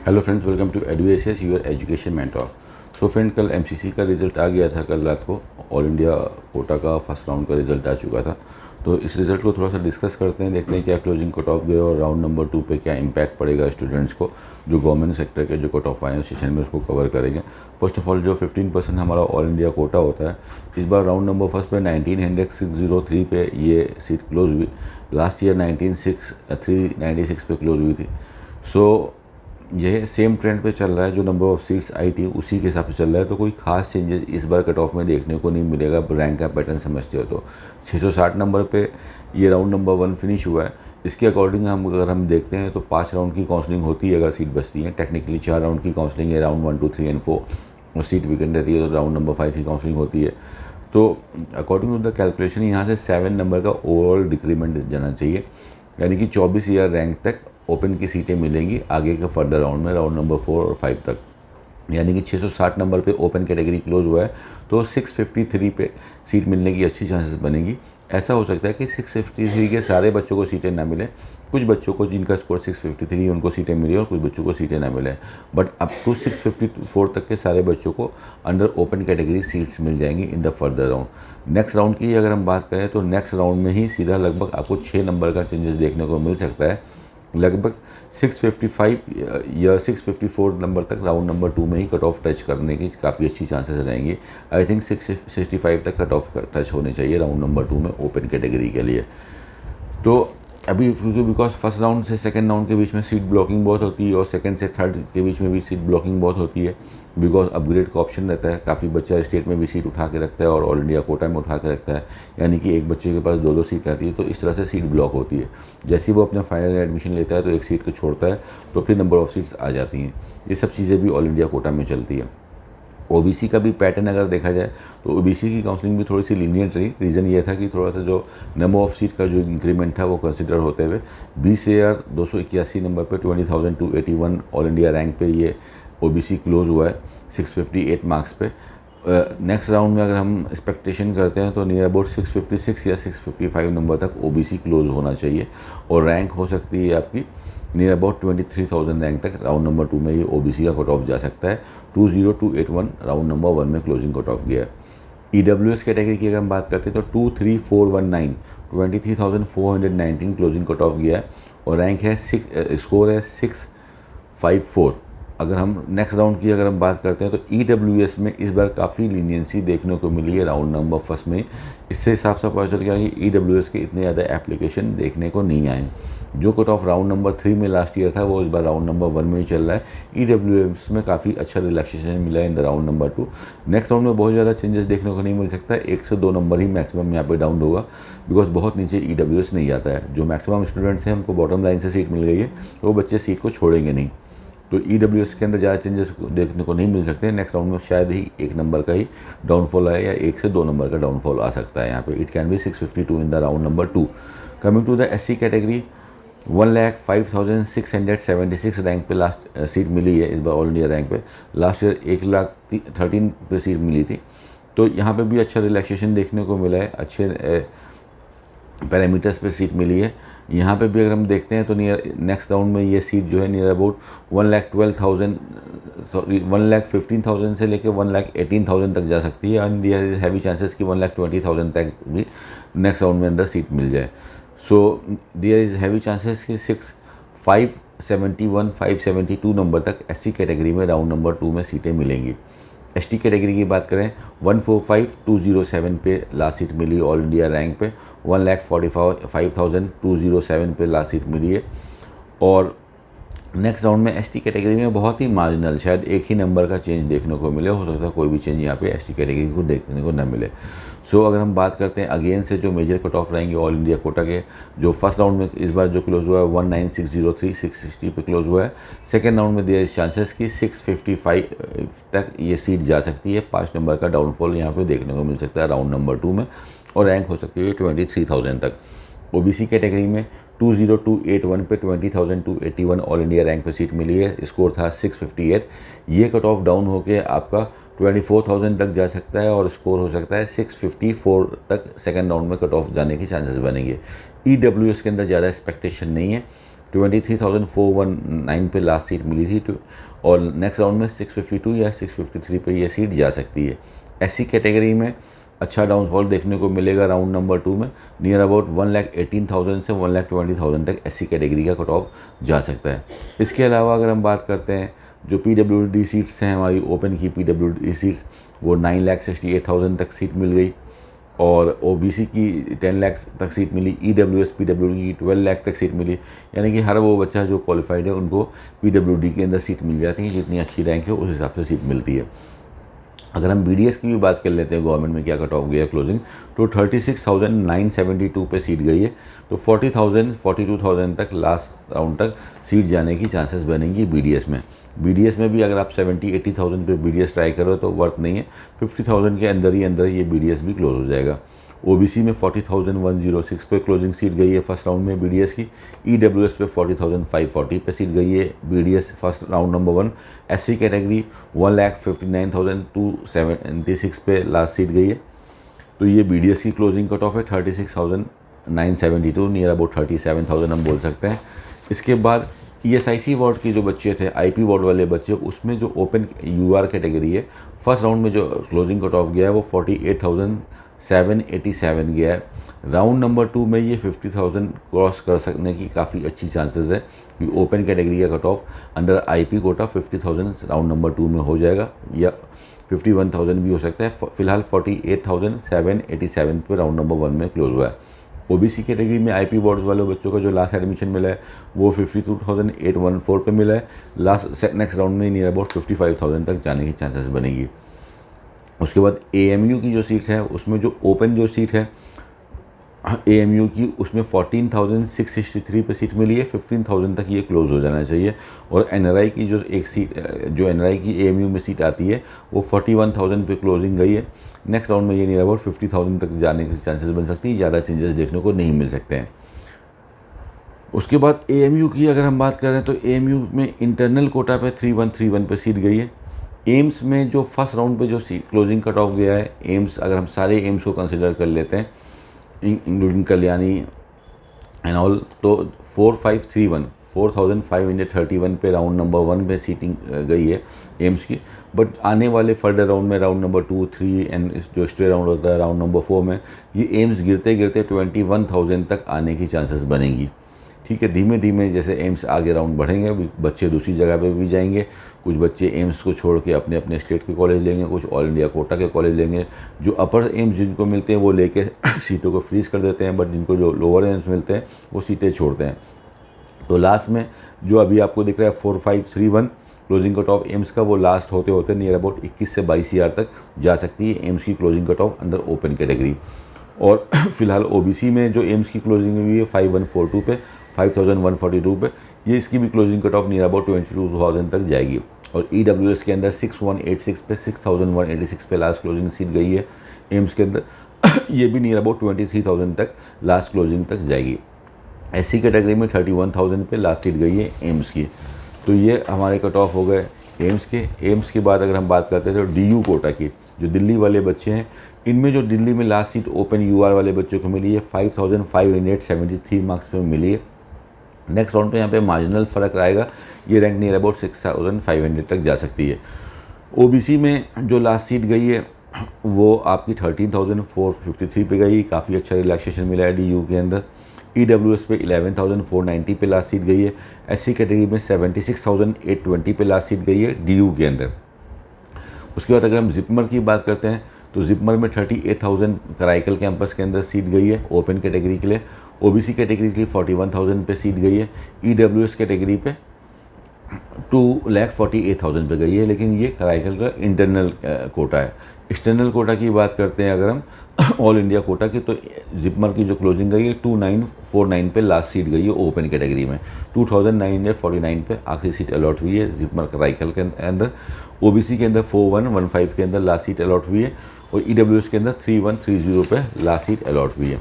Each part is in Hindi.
Hello friends, welcome to Eduacious your education mentor. So friend, कल एमसीसी का रिज़ल्ट आ गया था। कल रात को ऑल इंडिया कोटा का फर्स्ट राउंड का रिज़ल्ट आ चुका था। तो इस रिज़ल्ट को थोड़ा सा डिस्कस करते हैं, देखते हैं क्या क्लोजिंग कट ऑफ गए और राउंड नंबर 2 पे क्या इम्पैक्ट पड़ेगा स्टूडेंट्स को, जो गवर्नमेंट सेक्टर के जो कट ऑफ आए सेशन में उसको कवर करेंगे। फर्स्ट ऑफ ऑल, जो 15% हमारा ऑल इंडिया कोटा होता है, इस बार राउंड नंबर फर्स्ट पे 19,603 पे ये सीट क्लोज हुई। लास्ट ईयर 19,396 पे क्लोज हुई थी। सो यह सेम ट्रेंड पे चल रहा है, जो नंबर ऑफ़ सीट्स आई थी उसी के हिसाब से चल रहा है। तो कोई खास चेंजेस इस बार कट ऑफ में देखने को नहीं मिलेगा। रैंक का पैटर्न समझते हो तो 660 नंबर पे ये राउंड नंबर 1 फिनिश हुआ है। इसके अकॉर्डिंग अगर हम देखते हैं तो 5 राउंड की काउंसलिंग होती है अगर सीट बचती है। टेक्निकली 4 राउंड की काउंसलिंग है, राउंड 1, 2, 3 एंड 4, और सीट वीकेंड रहती है तो राउंड नंबर 5 की काउंसलिंग होती है। तो अकॉर्डिंग टू द कैलकुलेशन यहाँ से 7 नंबर का ओवरऑल डिक्रीमेंट जाना चाहिए, यानी कि 24 ईयर रैंक तक ओपन की सीटें मिलेंगी आगे के फर्दर राउंड में, राउंड नंबर 4 और 5 तक। यानी कि 660 नंबर पे ओपन कैटेगरी क्लोज हुआ है तो 653 पे सीट मिलने की अच्छी चांसेस बनेगी। ऐसा हो सकता है कि 653 के सारे बच्चों को सीटें ना मिले, कुछ बच्चों को जिनका स्कोर 653 उनको सीटें मिली और कुछ बच्चों को सीटें ना मिले, बट अप टू 654 तक के सारे बच्चों को अंडर ओपन कैटेगरी सीट्स मिल जाएंगी in the further round. Next round की अगर हम बात करें तो नेक्स्ट राउंड में ही सीधा लगभग आपको 6 नंबर का चेंजेस देखने को मिल सकता है। लगभग 655 या 654 नंबर तक राउंड नंबर 2 में ही कट ऑफ टच करने की काफ़ी अच्छी चांसेस रहेंगी। आई थिंक 665 तक कट ऑफ टच होने चाहिए राउंड नंबर 2 में ओपन कैटेगरी के लिए। तो अभी क्योंकि बिकॉज फर्स्ट राउंड से सेकंड राउंड के बीच में सीट ब्लॉकिंग बहुत होती है और सेकंड से थर्ड के बीच में भी सीट ब्लॉकिंग बहुत होती है, बिकॉज अपग्रेड का ऑप्शन रहता है। काफ़ी बच्चा स्टेट में भी सीट उठा के रखता है और ऑल इंडिया कोटा में उठा के रखता है, यानी कि एक बच्चे के पास 2-2 सीट रहती है। तो इस तरह से सीट ब्लॉक होती है। जैसे ही वो अपना फाइनल एडमिशन लेता है तो एक सीट को छोड़ता है तो फिर नंबर ऑफ सीट्स आ जाती हैं। ये सब चीज़ें भी ऑल इंडिया कोटा में चलती है। ओबीसी का भी पैटर्न अगर देखा जाए तो ओबीसी की काउंसलिंग भी थोड़ी सी लीनियंट रही। रीज़न ये था कि थोड़ा सा जो नंबर ऑफ सीट का जो इंक्रीमेंट था वो कंसिडर होते हुए 20,281 नंबर पे 20,281 ऑल इंडिया रैंक पे ये ओबीसी क्लोज हुआ है 658 मार्क्स पे। नेक्स्ट राउंड में अगर हम एक्सपेक्टेशन करते हैं तो नियर अबाउट 656 या 655 नंबर तक ओबीसी क्लोज होना चाहिए और रैंक हो सकती है आपकी नियर अबाउट 23,000 रैंक तक राउंड नंबर 2 में ये ओबीसी का कट ऑफ जा सकता है। 20281 राउंड नंबर 1 में क्लोजिंग कट ऑफ गया है। ईडब्ल्यूएस कैटेगरी की अगर हम बात करते हैं तो 23419 23,419 क्लोजिंग कट ऑफ गया है और रैंक है स्कोर है 654। अगर हम नेक्स्ट राउंड की अगर हम बात करते हैं तो ईडब्ल्यूएस में इस बार काफ़ी लीनियंसी देखने को मिली है राउंड नंबर फर्स्ट में। इससे हिसाब से पता चल गया कि ईडब्ल्यूएस के इतने ज़्यादा एप्लीकेशन देखने को नहीं आए। जो कट ऑफ राउंड नंबर 3 में लास्ट ईयर था वो इस बार राउंड नंबर 1 में ही चल रहा है। ईडब्ल्यूएस में काफ़ी अच्छा रिलैक्सेशन मिला है इन the round number 2। Next round में बहुत ज़्यादा चेंजेस देखने को नहीं मिल सकता है। 1 से 2 नंबर ही मैक्सिमम यहाँ पे डाउन होगा, बिकॉज बहुत नीचे ईडब्ल्यूएस नहीं आता है। जो मैक्सिमम स्टूडेंट्स हैं उनको बॉटम लाइन से सीट मिल गई है तो वो बच्चे सीट को छोड़ेंगे नहीं। तो ईडब्ल्यूएस के अंदर ज़्यादा चेंजेस देखने को नहीं मिल सकते। नेक्स्ट राउंड में शायद ही 1 नंबर का ही डाउनफॉल आए या 1 से 2 नंबर का डाउनफॉल आ सकता है यहाँ पे। It can be 652 in the round number 2। Coming to the SC category, 1,05,676 rank पे लास्ट सीट मिली है इस बार ऑल इंडिया रैंक पे। लास्ट ईयर 1,13 पे सीट मिली थी। तो यहाँ पे भी अच्छा रिलैक्सेशन देखने को मिला है, अच्छे पैरामीटर्स पे सीट मिली है। यहाँ पे भी अगर हम देखते हैं तो नेक्स्ट राउंड में ये सीट जो है नियर अबाउट 1,15,000 से लेकर 1,18,000 तक जा सकती है and there is heavy chances कि 1,20,000 तक भी नेक्स्ट राउंड में अंदर सीट मिल जाए। So there is heavy chances कि 571 572 नंबर तक एससी कैटेगरी में राउंड नंबर 2 में सीटें मिलेंगी। एसटी कैटेगरी की बात करें 145,207 पे लास्ट सीट मिली ऑल इंडिया रैंक पे। 1,45,207 पे लास्ट सीट मिली है। और नेक्स्ट राउंड में एसटी कैटेगरी में बहुत ही मार्जिनल, शायद 1 ही नंबर का चेंज देखने को मिले। हो सकता है कोई भी चेंज यहाँ पे एसटी कैटेगरी को देखने को न मिले। सो अगर हम बात करते हैं अगेन से जो मेजर कट ऑफ रहेंगे ऑल इंडिया कोटा के, जो फर्स्ट राउंड में इस बार जो क्लोज हुआ है 19,603 660 पे क्लोज हुआ है। सेकेंड राउंड में देयर इज चांसेस कि 655 तक ये सीट जा सकती है। 5 नंबर का डाउनफॉल यहाँ पे देखने को मिल सकता है राउंड नंबर 2 में और रैंक हो सकती है 23,000 तक। ओबीसी कैटेगरी में 20281 पे 20,281 ऑल इंडिया रैंक पे सीट मिली है। स्कोर था 658। ये कट ऑफ डाउन होकर आपका 24,000 तक जा सकता है और स्कोर हो सकता है 654 तक सेकंड राउंड में कट ऑफ जाने के चांसेस बनेंगे। ईडब्ल्यूएस के अंदर ज़्यादा एक्सपेक्टेशन नहीं है। 23,419 पे लास्ट सीट मिली थी और नेक्स्ट राउंड में 652 या 653 पे ये सीट जा सकती है। एससी कैटेगरी में अच्छा डाउनफॉल देखने को मिलेगा राउंड नंबर 2 में। नियर अबाउट 1,18,000 से 1,20,000 तक एससी कैटेगरी का कट ऑफ जा सकता है। इसके अलावा अगर हम बात करते हैं जो पीडब्ल्यूडी सीट्स हैं हमारी ओपन की पीडब्ल्यूडी सीट्स, वो 9,68,000 तक सीट मिल गई और ओबीसी की 10 लाख तक सीट मिली, ईडब्ल्यूएस पीडब्ल्यूडी की 12 लाख तक सीट मिली। यानी कि हर वो बच्चा जो क्वालिफाइड है उनको पीडब्ल्यूडी के अंदर सीट मिल जाती है, जितनी अच्छी रैंक है उस हिसाब से सीट मिलती है। अगर हम बीडीएस की भी बात कर लेते हैं गवर्नमेंट में क्या कट ऑफ गया क्लोजिंग, तो 36,972 पे सीट गई है। तो 40,000 42,000 तक लास्ट राउंड तक सीट जाने की चांसेस बनेंगी बीडीएस में। बीडीएस में भी अगर आप 70-80,000 पे बीडीएस ट्राई करो तो वर्थ नहीं है, 50,000 के अंदर ये बीडीएस भी क्लोज हो जाएगा। ओबीसी में 40,106 पे क्लोजिंग सीट गई है फर्स्ट राउंड में बीडीएस की। ईडब्ल्यूएस पे 40,540 पे सीट गई है BDS first round number 1। SC category 1,59,276 पे लास्ट सीट गई है। तो ये बीडीएस की क्लोजिंग कट ऑफ है 36,972, नियर अबाउट 37,000 हम बोल सकते हैं। इसके बाद ईएसआईसी वार्ड के जो बच्चे थे, आईपी वार्ड वाले बच्चे, उसमें जो ओपन यूआर कैटेगरी है फर्स्ट राउंड में जो क्लोजिंग कट ऑफ गया है वो 48,787 गया है। राउंड नंबर 2 में ये 50,000 क्रॉस कर सकने की काफ़ी अच्छी चांसेस है कि ओपन कैटेगरी का cut off under IP quota 50,000 round number 2 में हो जाएगा या 51,000 भी हो सकता है। फिलहाल 48,787 पे राउंड नंबर 1 में क्लोज हुआ है। ओबीसी कैटेगरी में आईपी वार्ड्स वाले बच्चों का जो लास्ट एडमिशन मिला है वो 52,814 पे मिला है। नेक्स्ट राउंड में नियर अबाउट 55,000 तक जाने की चांसेस बनेगी। उसके बाद एएमयू की जो सीट्स हैं उसमें जो ओपन जो सीट है एएमयू की, उसमें 14,663 पे सीट मिली है। 15,000 तक ये क्लोज हो जाना चाहिए। और एनआरआई की जो एक सीट जो एनआरआई की एएमयू में सीट आती है वो 41,000 पे क्लोजिंग गई है। नेक्स्ट राउंड में ये नियर अबाउट 50,000 तक जाने के चांसेस बन सकती है, ज़्यादा चेंजेस देखने को नहीं मिल सकते हैं। उसके बाद एएमयू की अगर हम बात करें तो एएमयू में इंटरनल कोटा पे 3131 पे सीट गई है। एम्स में जो फर्स्ट राउंड पे जो सीट क्लोजिंग कट ऑफ गया है, एम्स अगर हम सारे एम्स को कंसिडर कर लेते हैं इंक्लूडिंग कल्याणी एंड ऑल, तो 4,531 पे राउंड नंबर 1 पे सीटिंग गई है एम्स की। बट आने वाले फर्दर राउंड में राउंड नंबर 2, 3 एंड जो स्टे राउंड होता है राउंड नंबर 4 में ये एम्स गिरते गिरते 21,000 तक आने की चांसेस बनेंगी। ठीक है, धीमे धीमे जैसे एम्स आगे राउंड बढ़ेंगे बच्चे दूसरी जगह पे भी जाएंगे। कुछ बच्चे एम्स को छोड़ के अपने अपने स्टेट के कॉलेज लेंगे, कुछ ऑल इंडिया कोटा के कॉलेज लेंगे। जो अपर एम्स जिनको मिलते हैं वो लेके सीटों को फ्रीज कर देते हैं, बट जिनको जो लोअर एम्स मिलते हैं वो सीटें छोड़ते हैं। तो लास्ट में जो अभी आपको दिख रहा है 4,531 क्लोजिंग कट ऑफ एम्स का, वो लास्ट होते होते नियर अबाउट 21 से 22,000 तक जा सकती है एम्स की closing cut off under open category. और फिलहाल ओबीसी में जो एम्स की क्लोजिंग हुई है 5,142 पे, 5,142 पे, ये इसकी भी closing cut off near about 22,000 तक जाएगी। और ईडब्ल्यूएस के अंदर 6,186 पे 6,186 पे लास्ट क्लोजिंग सीट गई है एम्स के अंदर ये भी नियर अबाउट 23,000 तक लास्ट क्लोजिंग तक जाएगी। एससी कैटेगरी में 31,000 पे लास्ट सीट गई है एम्स की। तो ये हमारे कट ऑफ हो गए एम्स के। एम्स के बाद अगर हम बात करते हैं तो डीयू कोटा की, जो दिल्ली वाले बच्चे हैं, इनमें जो दिल्ली में लास्ट सीट ओपन यूआर वाले बच्चों को मिली है 5,573 मार्क्स पे मिली है। नेक्स्ट राउंड पे यहाँ पे मार्जिनल फ़र्क आएगा, ये रैंक नियर अबाउट 6,500 तक जा सकती है। ओबीसी में जो लास्ट सीट गई है वो आपकी 13,453 पे गई, काफ़ी अच्छा रिलैक्सेशन मिला है डीयू के अंदर। ईडब्ल्यूएस पे 11,490 पे लास्ट सीट गई है। एससी कैटेगरी में 76,820 पे लास्ट सीट गई है डीयू के अंदर। उसके बाद अगर हम जिपमर की बात करते हैं तो जिपमर में 38,000 कराईकल कैंपस के अंदर सीट गई है ओपन कैटेगरी के लिए। ओबीसी कैटेगरी के लिए 41,000 पे सीट गई है। ईडब्ल्यूएस कैटेगरी पे 2,48,000 पे गई है, लेकिन ये कराईकल का इंटरनल कोटा है। एक्सटर्नल कोटा की बात करते हैं अगर हम ऑल इंडिया कोटा की, तो जिपमर की जो क्लोजिंग गई है 2,949 पे लास्ट सीट गई है ओपन कैटेगरी में। 2,949 पे आखिरी सीट अलॉट हुई है जिपमर कराईकल के अंदर। ओबीसी के अंदर 4,115 के अंदर लास्ट सीट अलॉट हुई है और ईडब्ल्यूएस के अंदर 3,130 पे लास्ट सीट अलॉट हुई है।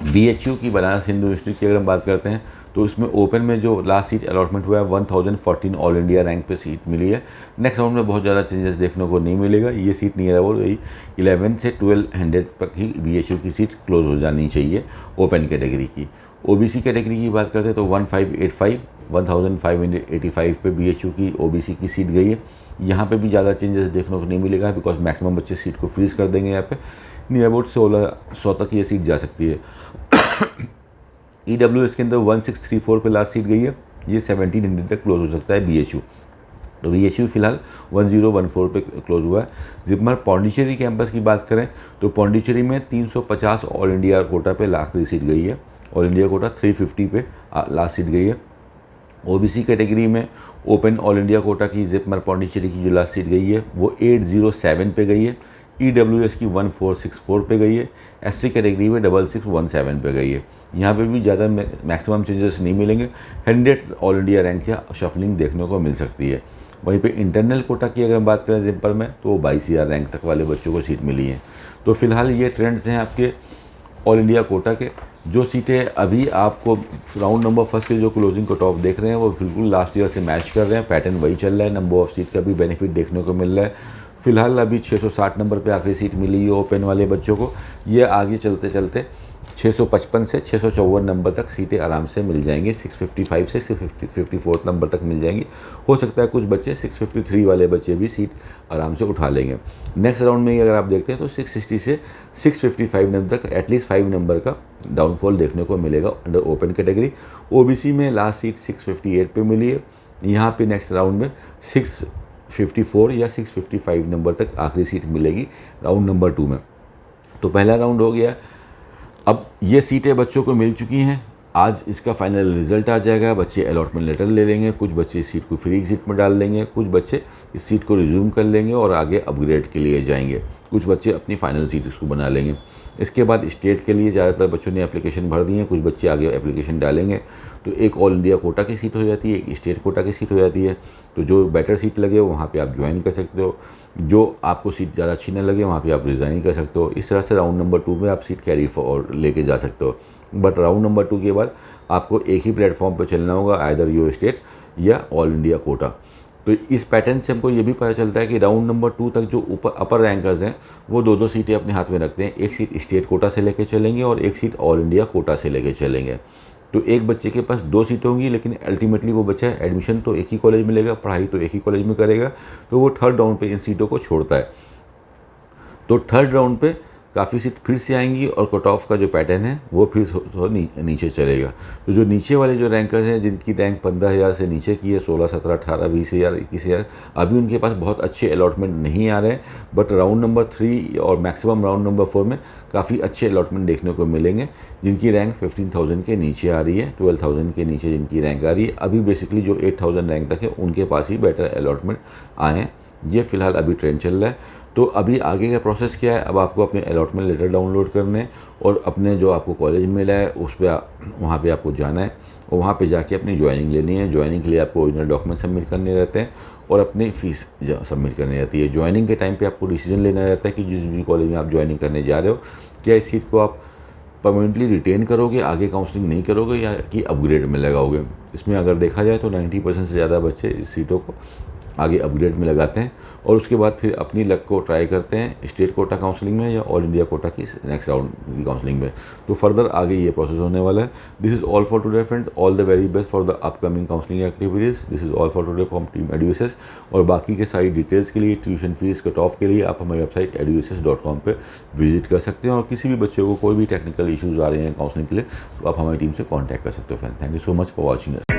बीएचयू की बनारस हिंदू यूनिवर्सिटी की अगर हम बात करते हैं तो इसमें ओपन में जो लास्ट सीट अलॉटमेंट हुआ है 1,014 ऑल इंडिया रैंक पे सीट मिली है। नेक्स्ट राउंड में बहुत ज़्यादा चेंजेस देखने को नहीं मिलेगा, ये सीट नियर अबाउट 11 से 1,200 तक ही बीएचयू की सीट क्लोज हो जानी चाहिए ओपन कैटेगरी की। ओबीसी कैटेगरी की बात करते हैं तो 1585 पे बीएचयू की ओबीसी की सीट गई है। यहाँ पे भी ज़्यादा चेंजेस देखने को नहीं मिलेगा, बिकॉज मैक्सिमम बच्चे सीट को फ्रीज कर देंगे। यहाँ पे नियर अबाउट 1600 तक ये सीट जा सकती है। ईडब्ल्यूएस के अंदर 1634 पे लास्ट सीट गई है, ये 1700 तक क्लोज हो सकता है बीएचयू। तो बीएचयू फिलहाल 1014 पे क्लोज हुआ है। जिप्मर पौंडीचेरी कैंपस की बात करें तो पौंडीचेरी में 350 ऑल इंडिया कोटा पे आखिरी सीट गई है। ऑल इंडिया कोटा 350 पे लास्ट सीट गई है। ओबीसी कैटेगरी में ओपन ऑल इंडिया कोटा की जिप्मर पौंडीचेरी की जो लास्ट सीट गई है वो 807 पे गई है। ईडब्ल्यूएस की 1464 पे गई है। एससी कैटेगरी में 6617 पे गई है। यहाँ पे भी ज़्यादा मैक्सिमम चेंजेस नहीं मिलेंगे। 100 ऑल इंडिया रैंक या शफलिंग देखने को मिल सकती है। वहीं पे इंटरनल कोटा की अगर बात करें जिप्पर में तो 22,000 रैंक तक वाले बच्चों को सीट मिली है। तो फिलहाल ये ट्रेंड्स हैं आपके ऑल इंडिया कोटा के। जो सीटें अभी आपको राउंड नंबर फर्स्ट के जो क्लोजिंग कट ऑफ देख रहे हैं वो बिल्कुल लास्ट ईयर से मैच कर रहे हैं। पैटर्न वही चल रहा है। नंबर ऑफ सीट का भी बेनिफिट देखने को मिल रहा है। फिलहाल अभी 660 नंबर पे आखिरी सीट मिली है ओपन वाले बच्चों को। ये आगे चलते चलते 655 से 654 नंबर तक सीटें आराम से मिल जाएंगी। 655 से 654 नंबर तक मिल जाएंगी। हो सकता है कुछ बच्चे 653 वाले बच्चे भी सीट आराम से उठा लेंगे। नेक्स्ट राउंड में अगर आप देखते हैं तो 660 से 655 नंबर तक एटलीस्ट 5 नंबर का डाउनफॉल देखने को मिलेगा अंडर ओपन कैटेगरी। ओबीसी में लास्ट सीट 658 पे मिली है। यहाँ पे नेक्स्ट राउंड में 654 या 655 नंबर तक आखिरी सीट मिलेगी राउंड नंबर 2 में। तो पहला राउंड हो गया। अब ये सीटें बच्चों को मिल चुकी हैं। आज इसका फाइनल रिजल्ट आ जाएगा। बच्चे अलॉटमेंट लेटर ले लेंगे। कुछ बच्चे इस सीट को फ्री सीट में डाल लेंगे। कुछ बच्चे इस सीट को रिज्यूम कर लेंगे और आगे अपग्रेड के लिए जाएंगे। कुछ बच्चे अपनी फाइनल सीट इसको बना लेंगे। इसके बाद स्टेट के लिए ज़्यादातर बच्चों ने एप्लीकेशन भर दी है। कुछ बच्चे आगे एप्लीकेशन डालेंगे तो एक ऑल इंडिया कोटा की सीट हो जाती है, एक स्टेट कोटा की सीट हो जाती है। तो जो बेटर सीट लगे वहाँ पे आप ज्वाइन कर सकते हो। जो आपको सीट ज़्यादा अच्छी न लगे वहाँ पे आप रिज़ाइन कर सकते हो। इस तरह से राउंड नंबर 2 में आप सीट कैरी फॉरवर्ड लेके जा सकते हो। बट राउंड नंबर 2 के बाद आपको एक ही प्लेटफॉर्म पर चलना होगा, आइदर योर स्टेट या ऑल इंडिया कोटा। तो इस पैटर्न से हमको ये भी पता चलता है कि राउंड नंबर 2 तक जो ऊपर अपर रैंकर्स हैं वो दो सीटें अपने हाथ में रखते हैं। एक सीट स्टेट कोटा से लेके चलेंगे और एक सीट ऑल इंडिया कोटा से लेके चलेंगे। तो एक बच्चे के पास 2 सीटें होंगी, लेकिन अल्टीमेटली वो बच्चा एडमिशन तो एक ही कॉलेज में लेगा, पढ़ाई तो एक ही कॉलेज में करेगा। तो वो थर्ड राउंड पे इन सीटों को छोड़ता है। तो थर्ड राउंड पे काफ़ी सीट फिर से आएंगी और कट ऑफ का जो पैटर्न है वो फिर नीचे चलेगा। तो जो नीचे वाले जो रैंकर्स हैं जिनकी रैंक 15,000 से नीचे की है, 16, 17, 18, 20,000, 21,000, अभी उनके पास बहुत अच्छे अलॉटमेंट नहीं आ रहे हैं। बट राउंड नंबर 3 और मैक्सिमम राउंड नंबर 4 में काफ़ी अच्छे अलॉटमेंट देखने को मिलेंगे। जिनकी रैंक 15,000 के नीचे आ रही है, 12,000 के नीचे जिनकी रैंक आ रही है, अभी बेसिकली जो 8,000 रैंक तक है उनके पास ही बेटर अलॉटमेंट आए हैं। ये फिलहाल अभी ट्रेंड चल रहा है। तो अभी आगे का प्रोसेस क्या है? अब आपको अपने अलॉटमेंट लेटर डाउनलोड करने हैं और अपने जो आपको कॉलेज मिला है उस पर वहाँ पे आपको जाना है और वहाँ पे जाके अपनी ज्वाइनिंग लेनी है। ज्वाइनिंग के लिए आपको ओरिजिनल डॉक्यूमेंट सबमिट करने रहते हैं और अपनी फ़ीस सबमिट करनी रहती है। ज्वाइनिंग के टाइम पे आपको डिसीजन लेना रहता है कि जिस भी कॉलेज में आप ज्वाइनिंग करने जा रहे हो, क्या इस सीट को आप परमानेंटली रिटेन करोगे, आगे काउंसलिंग नहीं करोगे, या कि अपग्रेड में लगाओगे। इसमें अगर देखा जाए तो 90% से ज़्यादा बच्चे इस सीटों को आगे अपग्रेड में लगाते हैं और उसके बाद फिर अपनी लक को ट्राई करते हैं स्टेट कोटा काउंसलिंग में या ऑल इंडिया कोटा की नेक्स्ट राउंड की काउंसलिंग में। तो फर्दर आगे ये प्रोसेस होने वाला है। This is all for today friend. All the very best for the upcoming counselling activities. This is all for today from team Eduace. और बाकी के सारी डिटेल्स के लिए, ट्यूशन फीस कट ऑफ के लिए आप हमारी वेबसाइट eduss.com पे विजिट कर सकते हैं। और किसी भी बच्चे को कोई भी टेक्निकल इश्यूज़ आ रहे हैं काउंसलिंग के लिए तो आप हमारी टीम से कॉन्टैक्ट कर सकते हो friend. Thank you so much for watching us.